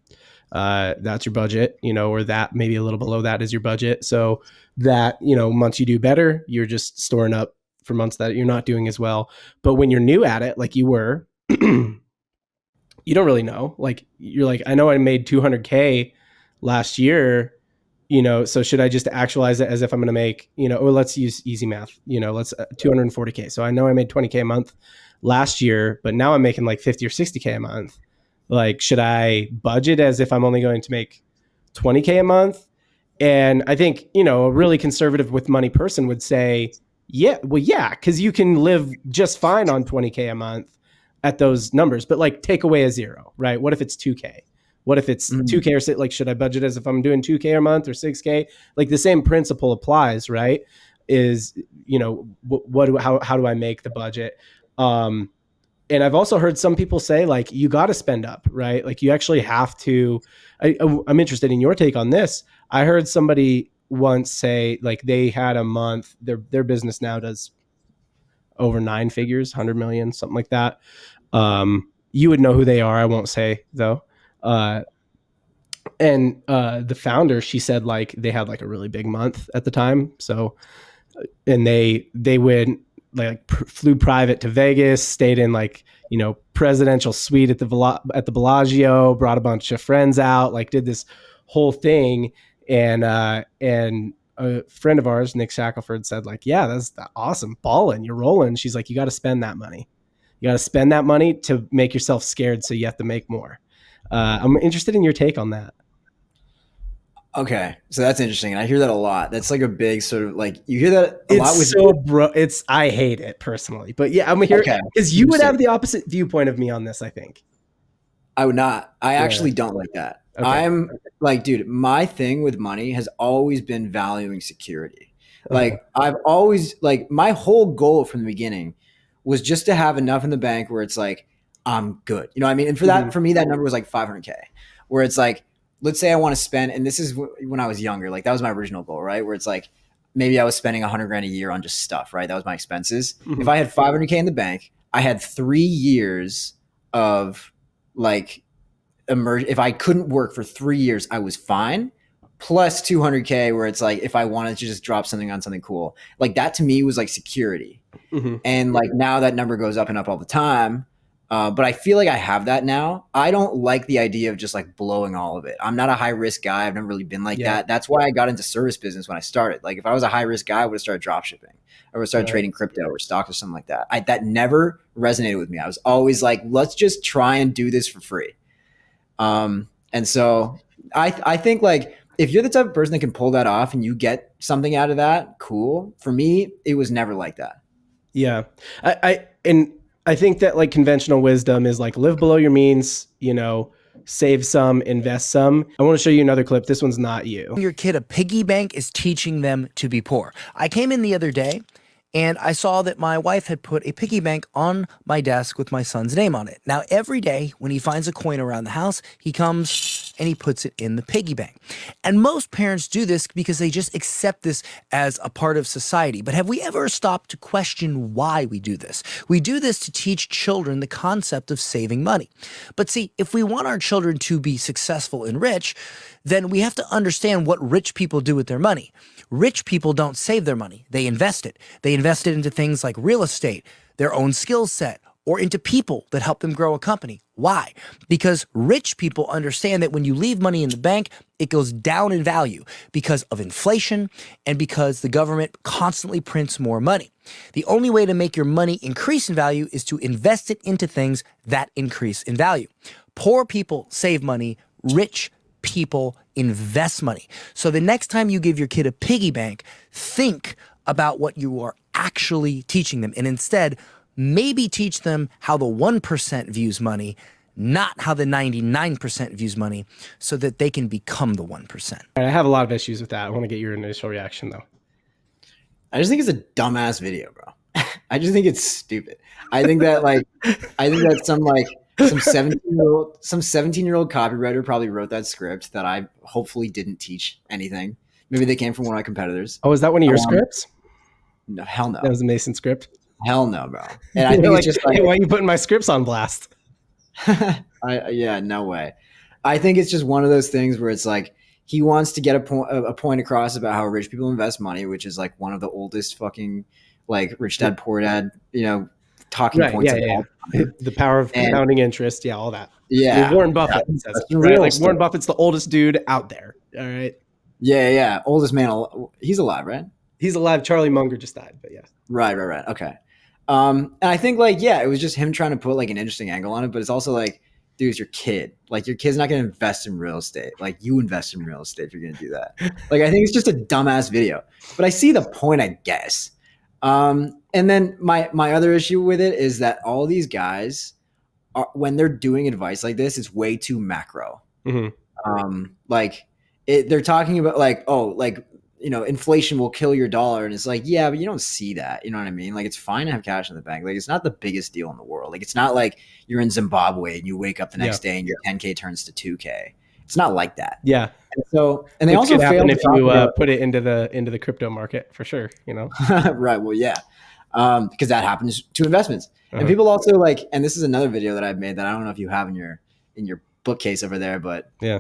That's your budget, or that maybe a little below that is your budget. So that, months you do better, you're just storing up for months that you're not doing as well. But when you're new at it, like you were, you don't really know. Like you're like, I know I made 200K last year, so should I just actualize it as if I'm going to make, or let's use easy math, let's 240K. So I know I made 20K a month last year, but now I'm making like 50 or 60K a month. Like, should I budget as if I'm only going to make 20K a month? And I think, a really conservative with money person would say, yeah, because you can live just fine on 20K a month at those numbers, but like take away a zero, right? What if it's 2K? What if it's 2K or like, should I budget as if I'm doing 2K a month or 6K? Like the same principle applies, right? Is, how do I make the budget? And I've also heard some people say like, you got to spend up, right? Like you actually have to, I'm interested in your take on this. I heard somebody once say like they had a month, their business now does over 9 figures, 100 million, something like that. You would know who they are. I won't say though. And the founder, she said like they had like a really big month at the time. So, and they would like flew private to Vegas, stayed in like, presidential suite at the Bellagio, brought a bunch of friends out, like did this whole thing. And a friend of ours, Nick Shackelford, said like, yeah, that's awesome. Balling, you're rolling. She's like, you got to spend that money. You got to spend that money to make yourself scared. So you have to make more. I'm interested in your take on that. Okay, so that's interesting, and I hear that a lot. That's like a big sort of like you hear that a lot with. It's I hate it personally, but yeah, I'm here because you would have the opposite viewpoint of me on this. I think I would not. I actually don't like that. Okay. I'm like, dude, my thing with money has always been valuing security. Like I've always like my whole goal from the beginning was just to have enough in the bank where it's like I'm good. You know what I mean? And for me, that number was like 500K, where it's like. Let's say I want to spend, and this is when I was younger, like that was my original goal, right? Where it's like, maybe I was spending 100 grand a year on just stuff, right? That was my expenses. If I had 500K in the bank, I had 3 years of like, if I couldn't work for 3 years, I was fine. Plus 200K where it's like, if I wanted to just drop something on something cool, like that to me was like security. And like now that number goes up and up all the time. But I feel like I have that now. I don't like the idea of just like blowing all of it. I'm not a high risk guy. I've never really been like that. That's why I got into service business when I started. Like if I was a high risk guy, I would have started drop shipping. I would have started trading crypto or stocks or something like that. That never resonated with me. I was always like, let's just try and do this for free. And so I think like if you're the type of person that can pull that off and you get something out of that, cool. For me, it was never like that. Yeah. I I think that like conventional wisdom is like live below your means, save some, invest some. I want to show you another clip. This one's not you. Your kid a piggy bank is teaching them to be poor. I came in the other day and I saw that my wife had put a piggy bank on my desk with my son's name on it. Now, every day when he finds a coin around the house, he comes and he puts it in the piggy bank. And most parents do this because they just accept this as a part of society. But have we ever stopped to question why we do this? We do this to teach children the concept of saving money. But see, if we want our children to be successful and rich, then we have to understand what rich people do with their money. Rich people don't save their money. They invest it. They invest it into things like real estate, their own skill set, or into people that help them grow a company. Why? Because rich people understand that when you leave money in the bank, it goes down in value because of inflation and because the government constantly prints more money. The only way to make your money increase in value is to invest it into things that increase in value. Poor people save money, rich people invest money. So the next time you give your kid a piggy bank, think about what you are actually teaching them. And instead, maybe teach them how the 1% views money, not how the 99% views money, so that they can become the 1%. I have a lot of issues with that. I want to get your initial reaction though. I just think it's a dumbass video, bro. I just think it's stupid. I think that some 17-year-old copywriter probably wrote that script that I hopefully didn't teach anything. Maybe they came from one of my competitors. Oh, is that one of your scripts? No, hell no. That was a Mason script. Hell no, bro. And I think it's just like, hey, why are you putting my scripts on blast? Yeah, no way. I think it's just one of those things where it's like he wants to get a point across about how rich people invest money, which is like one of the oldest fucking like rich dad poor dad, talking points. Yeah. The power of compounding interest. Yeah, all that. Yeah. Warren Buffett says it, right? Like Warren Buffett's the oldest dude out there. All right. Yeah. Oldest man. He's alive, right? He's alive. Charlie Munger just died, but yeah. Right. Okay. And I think it was just him trying to put like an interesting angle on it, but it's also like, dude, it's your kid. Like your kid's not going to invest in real estate. Like you invest in real estate if you're going to do that. Like I think it's just a dumbass video, but I see the point, I guess. And then my other issue with it is that all these guys when they're doing advice like this, it's way too macro. Mm-hmm. They're talking about inflation will kill your dollar. And it's like, yeah, but you don't see that. You know what I mean? Like it's fine to have cash in the bank. Like it's not the biggest deal in the world. Like it's not like you're in Zimbabwe and you wake up the next day and your 10K turns to 2K. It's not like that. Yeah. And they also fail if you put it into the crypto market for sure, Right. Well, yeah. Because that happens to investments. And people also and this is another video that I've made that I don't know if you have in your bookcase over there, but yeah,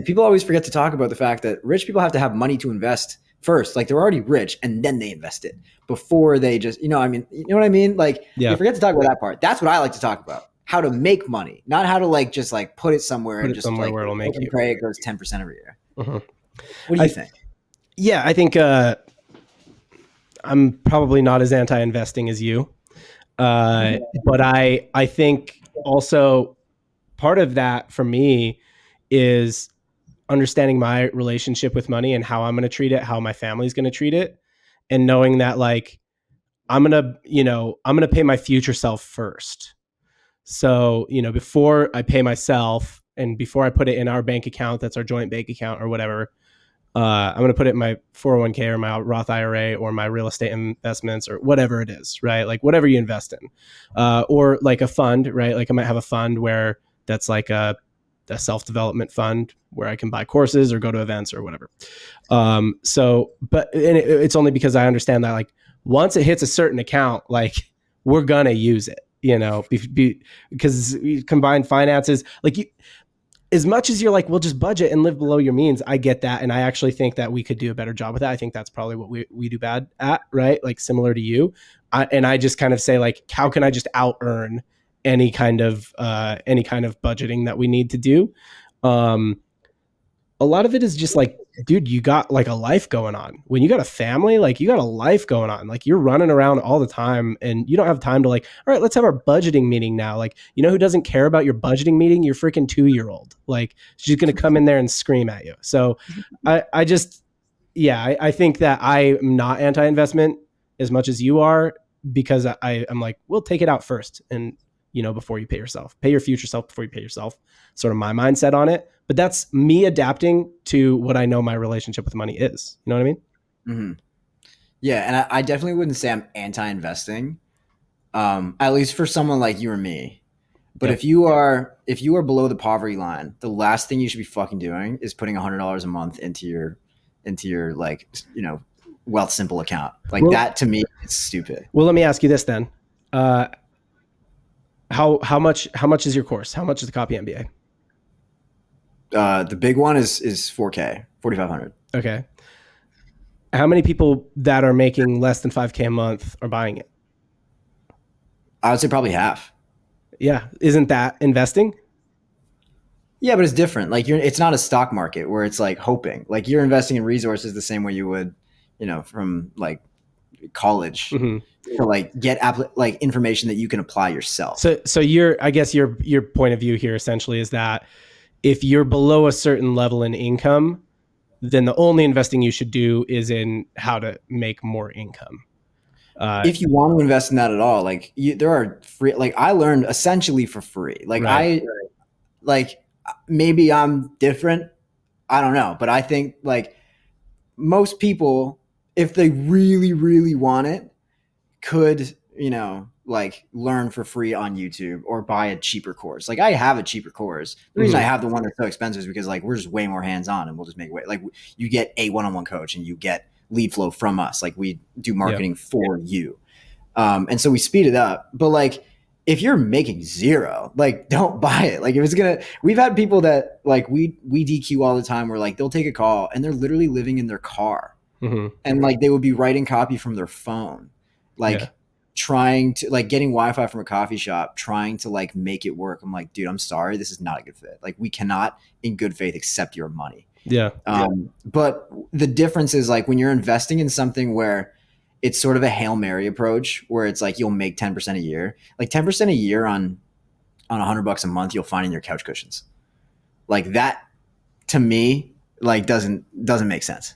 people always forget to talk about the fact that rich people have to have money to invest first. Like they're already rich and then they invest it before they just, you know what I mean? Like you forget to talk about that part. That's what I like to talk about. How to make money, not how to just put it somewhere and just somewhere where it'll make you. Pray it goes 10% every year. What do you think? Yeah, I think I'm probably not as anti-investing as you, but I think also part of that for me is understanding my relationship with money and how I'm going to treat it, how my family's going to treat it, and knowing that I'm going to pay my future self first. So, before I pay myself and before I put it in our bank account, that's our joint bank account or whatever, I'm going to put it in my 401k or my Roth IRA or my real estate investments or whatever it is, right? Like whatever you invest in, or like a fund, right? Like I might have a fund where that's like a self-development fund where I can buy courses or go to events or whatever. It's only because I understand that once it hits a certain account, we're going to use it. Because combined finances, as much as you're we'll just budget and live below your means, I get that. And I actually think that we could do a better job with that. I think that's probably what we do bad at, right? Similar to you. I just kind of say how can I just out earn any kind of budgeting that we need to do? A lot of it is just dude, you got a life going on. When you got a family, you got a life going on. You're running around all the time and you don't have time to all right, let's have our budgeting meeting now. Who doesn't care about your budgeting meeting? Your freaking 2-year-old. She's going to come in there and scream at you. So I think that I'm not anti-investment as much as you are. because I'm like, well, take it out first, and before you pay yourself, pay your future self before you pay yourself. Sort of my mindset on it, but that's me adapting to what I know my relationship with money is. You know what I mean? Mm-hmm. Yeah, and I definitely wouldn't say I'm anti-investing, at least for someone like you or me. But Yep. if you are below the poverty line, the last thing you should be fucking doing is putting $100 a month into your like Wealth Simple account. Like that to me is stupid. Well, let me ask you this then. How much is your course? How much is the Copy MBA? The big one is 4K, 4,500. Okay. How many people that are making less than 5K a month are buying it? I would say probably half. Yeah. Isn't that investing? Yeah, but it's different. Like it's not a stock market where it's like hoping. Like you're investing in resources the same way you would, from like college to like get like information that you can apply yourself. So I guess your point of view here essentially is that if you're below a certain level in income, then the only investing you should do is in how to make more income. If you want to invest in that at all, like there are free, like I learned essentially for free. Like like maybe I'm different. I don't know, but I think like most people, if they really, really want it, could, like learn for free on YouTube or buy a cheaper course. Like I have a cheaper course. The reason I have the one that's so expensive is because like we're just way more hands-on and we'll just make it way. Like you get a one-on-one coach and you get lead flow from us. Like we do marketing for you. And so we speed it up. But like if you're making zero, like don't buy it. Like if it's we've had people that like we DQ all the time where like they'll take a call and they're literally living in their car and like they would be writing copy from their phone. Like trying to like getting Wi-Fi from a coffee shop, trying to like make it work. I'm like, dude, I'm sorry. This is not a good fit. Like we cannot in good faith accept your money. But the difference is like when you're investing in something where it's sort of a Hail Mary approach where it's like, you'll make 10% a year, like 10% a year on $100 a month, you'll find in your couch cushions. Like that to me, like doesn't make sense.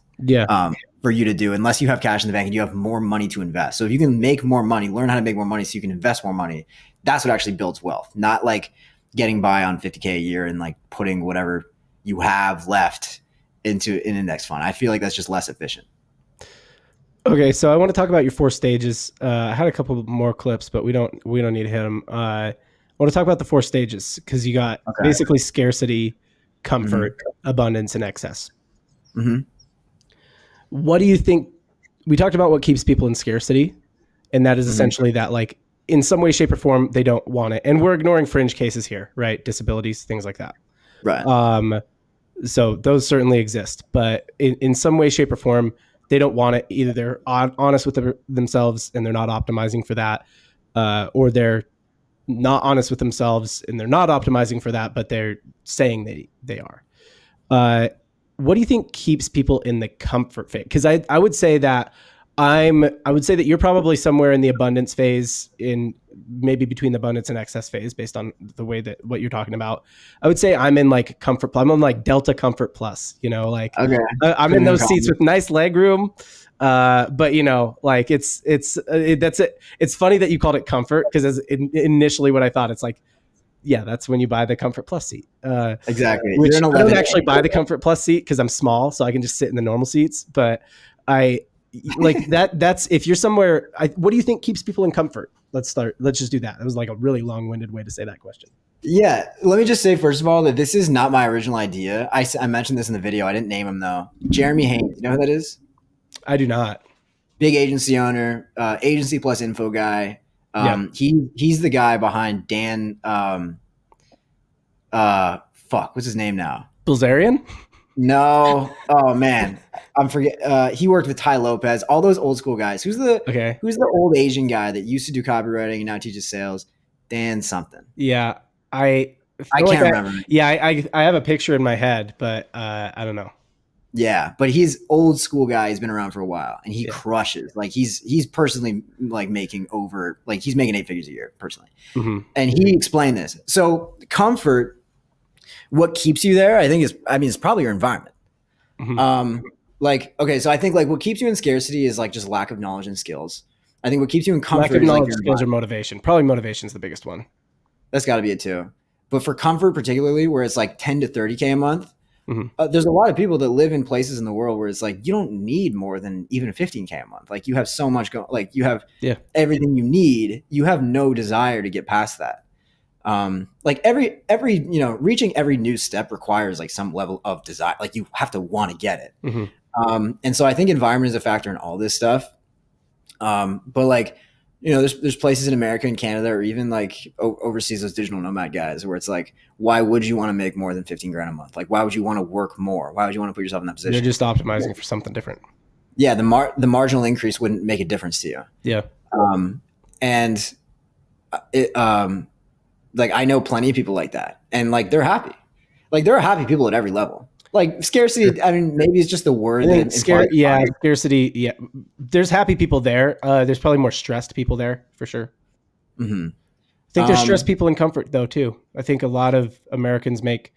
For you to do unless you have cash in the bank and you have more money to invest. So if you can make more money, learn how to make more money so you can invest more money, that's what actually builds wealth, not like getting by on 50K a year and like putting whatever you have left into an index fund. I feel like that's just less efficient. Okay, so I want to talk about your 4 stages. I had a couple more clips, but we don't need to hit them. I want to talk about the 4 stages because you got basically scarcity, comfort, abundance, and excess. What do you think? We talked about what keeps people in scarcity, and that is essentially that like in some way, shape, or form, they don't want it. And we're ignoring fringe cases here, right? Disabilities, things like that. Right. So those certainly exist, but in some way, shape, or form, they don't want it. Either they're honest with themselves and they're not optimizing for that, or they're not honest with themselves and they're not optimizing for that, but they're saying they are. What do you think keeps people in the comfort phase? Because I would say that I would say that you're probably somewhere in the abundance phase, in maybe between the abundance and excess phase, based on the way that what you're talking about. I would say I'm in like comfort. I'm on like Delta Comfort Plus. Like I'm in those seats with nice leg room. But like it's that's it. It's funny that you called it comfort because as initially what I thought, it's like, yeah, that's when you buy the Comfort Plus seat. Exactly. Which I don't actually buy the Comfort Plus seat because I'm small, so I can just sit in the normal seats. But I like that. That's if you're somewhere. What do you think keeps people in comfort? Let's start. Let's just do that. It was like a really long-winded way to say that question. Yeah. Let me just say, first of all, that this is not my original idea. I mentioned this in the video. I didn't name him though. Jeremy Haynes. You know who that is? I do not. Big agency owner, agency plus info guy. He's the guy behind Dan. What's his name now? Bilzerian? No. Oh man, I'm forget. He worked with Ty Lopez, all those old school guys. Who's the old Asian guy that used to do copywriting and now teaches sales? Dan something. Yeah, I can't remember. Yeah, I have a picture in my head, but I don't know. Yeah, but he's old school guy. He's been around for a while, and he crushes. Like he's personally like making he's making 8 figures a year personally. And he explained this. So comfort, what keeps you there, I think it's probably your environment. So I think like what keeps you in scarcity is like just lack of knowledge and skills. I think what keeps you in Lack comfort of is like knowledge, your skills, or motivation. Probably motivation is the biggest one. That's got to be it too. But for comfort, particularly where it's like 10 to 30K a month, Mhm. there's a lot of people that live in places in the world where it's like you don't need more than even 15K a month. Like you have so much like you have everything you need. You have no desire to get past that. Like every reaching every new step requires like some level of desire. Like you have to want to get it. And so I think environment is a factor in all this stuff. But like, there's places in America and Canada, or even like overseas, those digital nomad guys, where it's like, why would you want to make more than 15 grand a month? Like, why would you want to work more? Why would you want to put yourself in that position? They're just optimizing for something different. Yeah, the marginal increase wouldn't make a difference to you. Yeah. And like I know plenty of people like that, and like they're happy. Like there are happy people at every level. Like scarcity, I mean, maybe it's just the word. Scarcity. Yeah, there's happy people there. There's probably more stressed people there for sure. Mm-hmm. I think there's stressed people in comfort though too. I think a lot of Americans make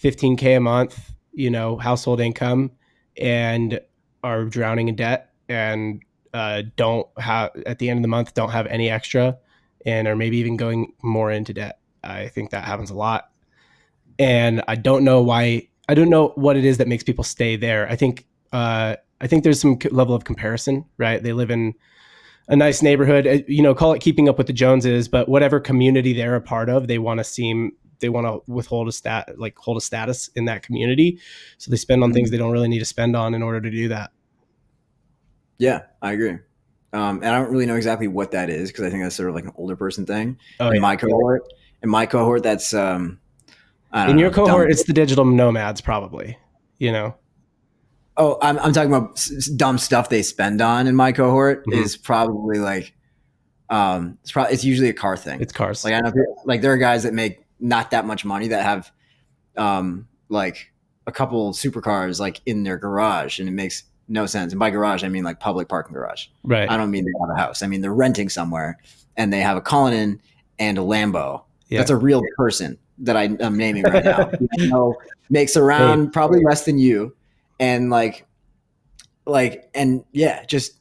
15K a month, household income, and are drowning in debt, and don't have at the end of the month don't have any extra, and are maybe even going more into debt. I think that happens a lot, and I don't know why. I don't know what it is that makes people stay there. I think there's some level of comparison, right? They live in a nice neighborhood, call it keeping up with the Joneses, but whatever community they're a part of, they want to hold a status in that community. So they spend on things they don't really need to spend on in order to do that. Yeah, I agree. And I don't really know exactly what that is, because I think that's sort of like an older person thing. My cohort, that's in your cohort, it's the digital nomads, probably. Oh, I'm talking about dumb stuff they spend on in my cohort. Is probably like, it's usually a car thing. It's cars. Like I know, like there are guys that make not that much money that have, like a couple supercars like in their garage, and it makes no sense. And by garage, I mean like public parking garage. Right. I don't mean they have a house. I mean they're renting somewhere, and they have a Cullinan and a Lambo. Yeah. That's a real person that I'm naming right now. Makes around probably less than you, and and yeah, just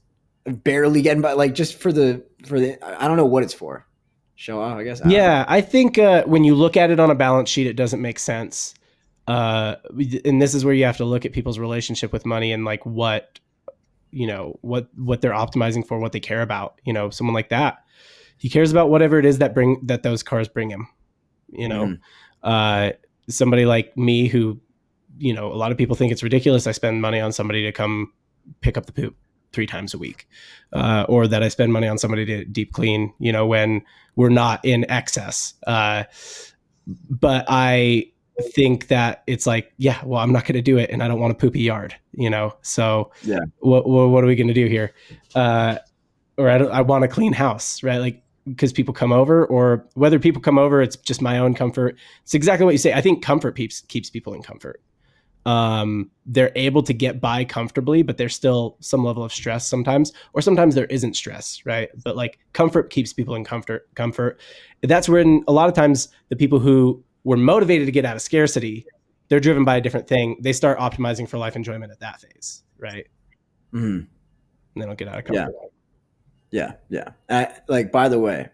barely getting by, like just for the I don't know what it's for. Show off, I guess. I think when you look at it on a balance sheet, it doesn't make sense. And this is where you have to look at people's relationship with money and like what they're optimizing for, what they care about. Someone like that, he cares about whatever it is that those cars bring him. Somebody like me who, a lot of people think it's ridiculous I spend money on somebody to come pick up the poop 3 times a week, or that I spend money on somebody to deep clean, when we're not in excess. But I think that it's like, I'm not going to do it, and I don't want a poopy yard, so what are we going to do here? Or I want a clean house, right? Like, because people come over, or whether people come over, it's just my own comfort. It's exactly what you say. I think comfort keeps people in comfort. They're able to get by comfortably, but there's still some level of stress sometimes, or sometimes there isn't stress, right? But like comfort keeps people in comfort. That's when a lot of times the people who were motivated to get out of scarcity, they're driven by a different thing. They start optimizing for life enjoyment at that phase, right? Mm-hmm. And they don't get out of comfort. Yeah. Like, by the way,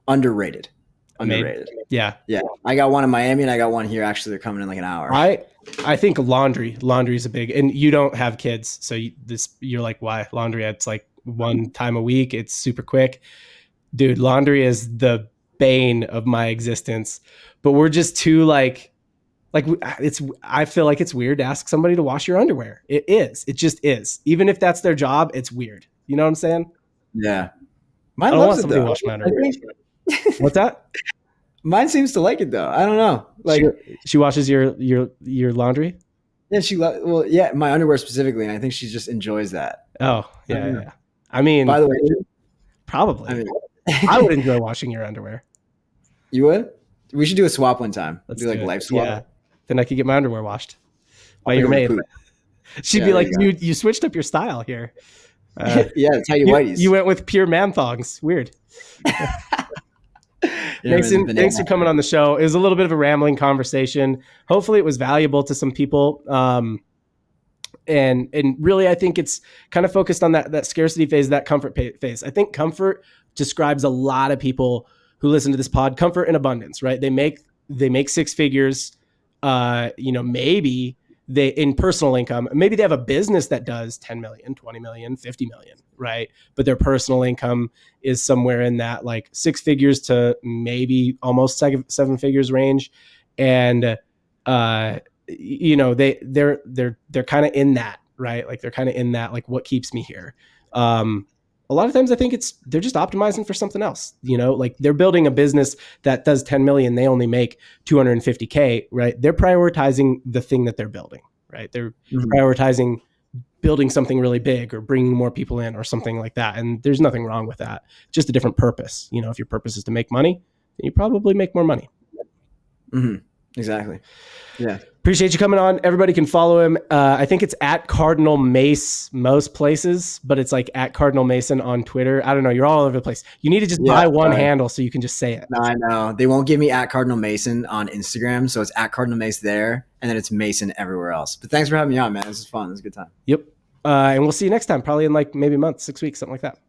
underrated. Yeah. I got one in Miami, and I got one here. Actually, they're coming in like an hour. I think laundry is a big, and you don't have kids, so you're like, why laundry? It's like one time a week. It's super quick, dude. Laundry is the bane of my existence, but we're just too like I feel like it's weird to ask somebody to wash your underwear. It just is. Even if that's their job, it's weird. You know what I'm saying? Yeah. I don't want somebody to wash my underwear. What's that? Mine seems to like it though. I don't know. Like she washes your laundry? Yeah, my underwear specifically, and I think she just enjoys that. Oh, yeah. I mean, by the way, probably. I would enjoy washing your underwear. You would? We should do a swap one time. Let's do like a life swap. Yeah. Then I could get my underwear washed by your maid. She'd be like, you switched up your style here. Yeah, it's how you whiteys. You went with pure man thongs. Weird. Mason, thanks for coming on the show. It was a little bit of a rambling conversation. Hopefully it was valuable to some people. And really, I think it's kind of focused on that scarcity phase, that comfort phase. I think comfort describes a lot of people who listen to this pod. Comfort and abundance, right? They make six figures. Maybe they in personal income, maybe they have a business that does 10 million, 20 million, 50 million, right? But their personal income is somewhere in that like six figures to maybe almost seven figures range. And they're kind of in that, right? Like they're kind of in that, like what keeps me here. A lot of times I think they're just optimizing for something else, like they're building a business that does 10 million. They only make 250K, right? They're prioritizing the thing that they're building, right? They're prioritizing building something really big or bringing more people in or something like that. And there's nothing wrong with that. Just a different purpose. If your purpose is to make money, then you probably make more money. Exactly. Yeah. Appreciate you coming on. Everybody can follow him. I think it's at Cardinal Mace most places, but it's like at Cardinal Mason on Twitter. I don't know. You're all over the place. You need to just buy one handle so you can just say it. No, I know. They won't give me at Cardinal Mason on Instagram. So it's at Cardinal Mace there. And then it's Mason everywhere else. But thanks for having me on, man. This is fun. This is a good time. Yep. And we'll see you next time, probably in like maybe a month, 6 weeks, something like that.